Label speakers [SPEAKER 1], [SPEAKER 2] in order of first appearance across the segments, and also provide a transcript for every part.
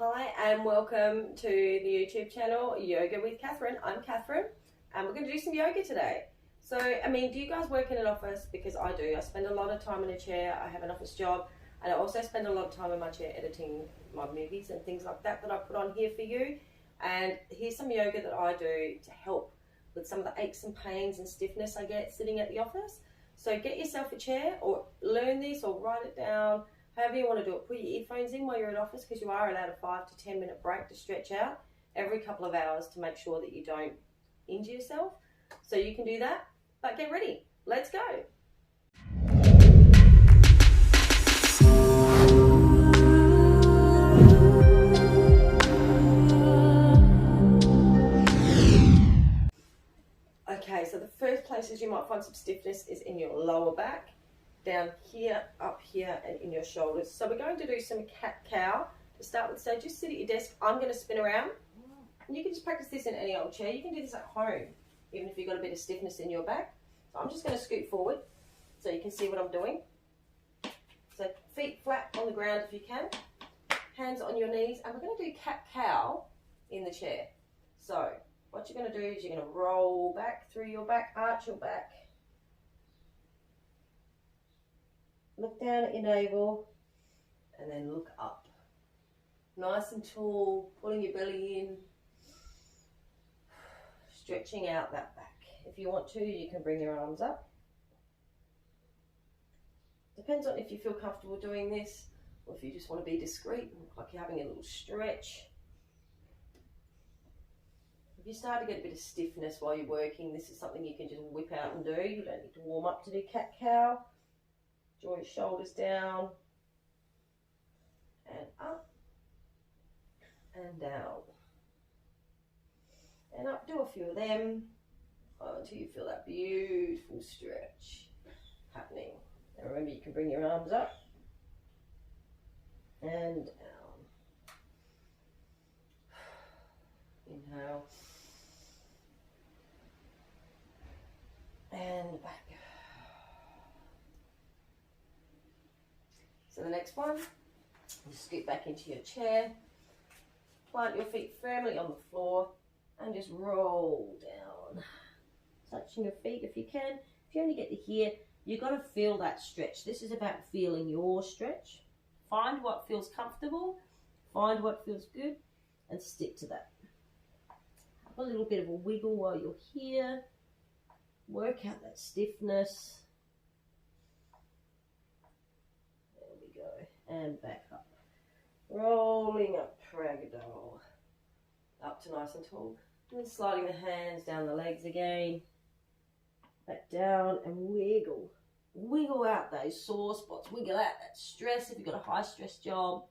[SPEAKER 1] Hi and welcome to the YouTube channel Yoga with Kathryn. I'm Kathryn and we're going to do some yoga today. So, do you guys work in an office? Because I do. I spend a lot of time in a chair. I have an office job and I also spend a lot of time in my chair editing my movies and things like that I put on here for you. And here's some yoga that I do to help with some of the aches and pains and stiffness I get sitting at the office. So get yourself a chair or learn this or write it down. However you want to do it, put your earphones in while you're at office because you are allowed a 5 to 10 minute break to stretch out every couple of hours to make sure that you don't injure yourself. So you can do that, but get ready. Let's go. Okay, so the first places you might find some stiffness is in your lower back, down here, up here, and in your shoulders. So we're going to do some cat-cow to start with. So just sit at your desk. I'm going to spin around. And you can just practice this in any old chair. You can do this at home, even if you've got a bit of stiffness in your back. So I'm just going to scoot forward so you can see what I'm doing. So feet flat on the ground if you can. Hands on your knees. And we're going to do cat-cow in the chair. So what you're going to do is you're going to roll back through your back, arch your back. Look down at your navel and then look up. Nice and tall, pulling your belly in, stretching out that back. If you want to, you can bring your arms up. Depends on if you feel comfortable doing this or if you just want to be discreet and look like you're having a little stretch. If you start to get a bit of stiffness while you're working, this is something you can just whip out and do. You don't need to warm up to do cat-cow. Draw your shoulders down and up and down and up. Do a few of them until you feel that beautiful stretch happening. Now remember, you can bring your arms up and down. Inhale and back. So the next one, you scoot back into your chair, plant your feet firmly on the floor and just roll down, touching your feet if you can. If you only get to here, you've got to feel that stretch. This is about feeling your stretch. Find what feels comfortable, find what feels good and stick to that. Have a little bit of a wiggle while you're here, work out that stiffness. And back up. Rolling up ragdoll. Up to nice and tall. And then sliding the hands down the legs again. Back down and wiggle. Wiggle out those sore spots. Wiggle out that stress if you've got a high stress job.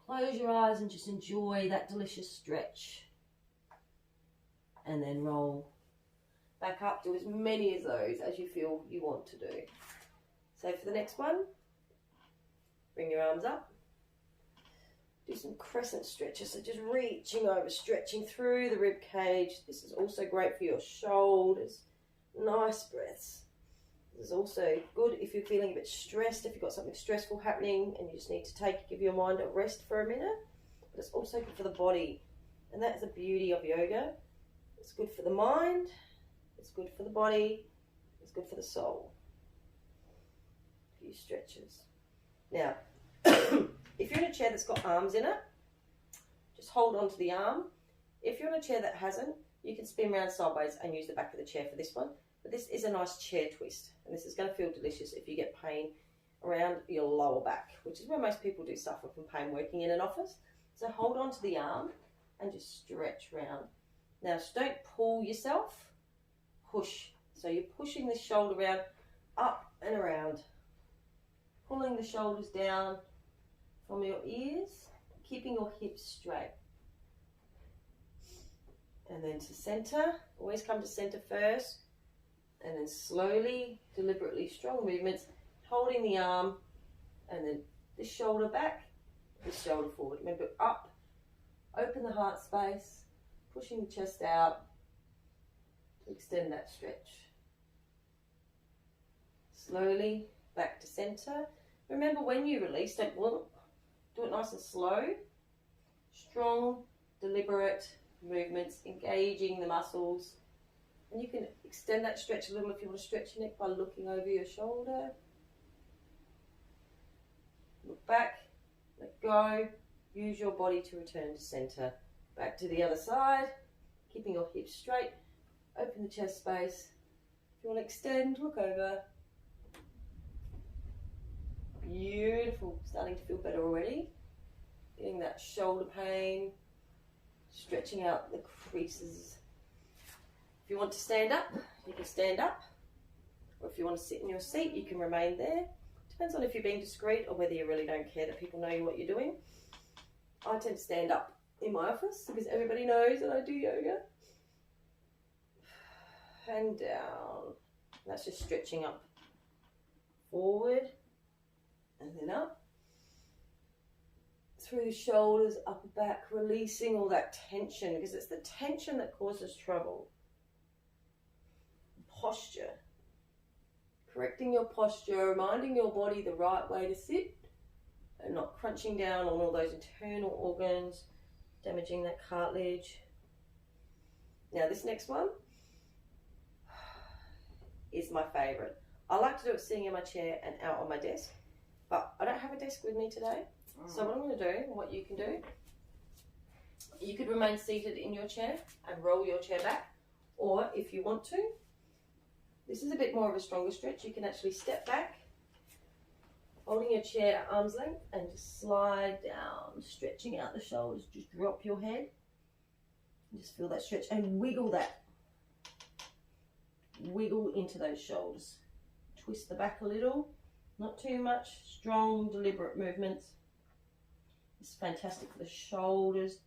[SPEAKER 1] Close your eyes and just enjoy that delicious stretch. And then roll back up. Do as many of those as you feel you want to do. So for the next one, bring your arms up. Do some crescent stretches, so just reaching over, stretching through the rib cage. This is also great for your shoulders. Nice breaths. This is also good if you're feeling a bit stressed, if you've got something stressful happening and you just need to give your mind a rest for a minute. But it's also good for the body. And that's the beauty of yoga. It's good for the mind, it's good for the body, it's good for the soul. A few stretches. Now, if you're in a chair that's got arms in it, just hold on to the arm. If you're in a chair that hasn't, you can spin around sideways and use the back of the chair for this one. But this is a nice chair twist, and this is going to feel delicious if you get pain around your lower back, which is where most people do suffer from pain working in an office. So hold on to the arm and just stretch round. Now, just don't pull yourself, push. So you're pushing the shoulder round, up and around. Pulling the shoulders down from your ears, keeping your hips straight. And then to center, always come to center first, and then slowly, deliberately, strong movements, holding the arm, and then this shoulder back, this shoulder forward. Remember, up, open the heart space, pushing the chest out to extend that stretch. Slowly, back to center. Remember, when you release, do it nice and slow. Strong, deliberate movements, engaging the muscles. And you can extend that stretch a little if you want to stretch your neck by looking over your shoulder. Look back, let go, use your body to return to center. Back to the other side, keeping your hips straight, open the chest space. If you want to extend, look over. Beautiful, starting to feel better already. Getting that shoulder pain, stretching out the creases. If you want to stand up, you can stand up. Or if you want to sit in your seat, you can remain there. Depends on if you're being discreet or whether you really don't care that people know what you're doing. I tend to stand up in my office because everybody knows that I do yoga. And down. That's just stretching up. Forward. And then up. Through the shoulders, upper back, releasing all that tension, because it's the tension that causes trouble. Posture. Correcting your posture, reminding your body the right way to sit, and not crunching down on all those internal organs, damaging that cartilage. Now this next one is my favorite. I like to do it sitting in my chair and out on my desk, but I don't have a desk with me today. So what I'm going to do, and what you can do, you could remain seated in your chair and roll your chair back, or if you want to, this is a bit more of a stronger stretch, you can actually step back, holding your chair at arm's length, and just slide down, stretching out the shoulders. Just drop your head, and just feel that stretch, and wiggle that. Wiggle into those shoulders. Twist the back a little, not too much, strong, deliberate movements. It's fantastic for the shoulders,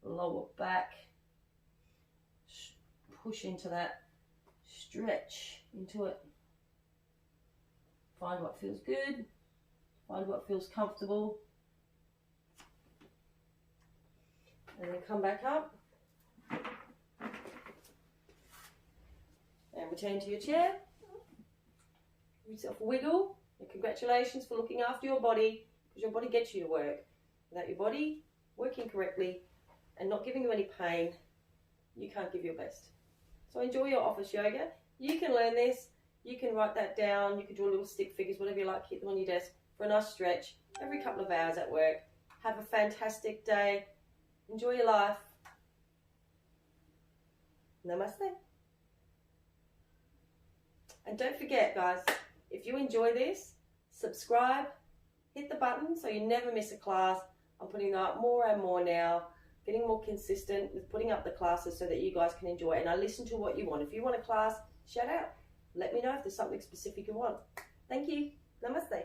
[SPEAKER 1] lower back. Push into that, stretch into it. Find what feels good, find what feels comfortable. And then come back up. And return to your chair. Give yourself a wiggle. And congratulations for looking after your body, because your body gets you to work. Without your body working correctly and not giving you any pain, you can't give your best. So enjoy your office yoga. You can learn this. You can write that down. You can draw little stick figures, whatever you like, keep them on your desk for a nice stretch every couple of hours at work. Have a fantastic day. Enjoy your life. Namaste. And don't forget, guys, if you enjoy this, subscribe, hit the button so you never miss a class. I'm putting up more and more now, getting more consistent with putting up the classes so that you guys can enjoy it. And I listen to what you want. If you want a class, shout out. Let me know if there's something specific you want. Thank you. Namaste.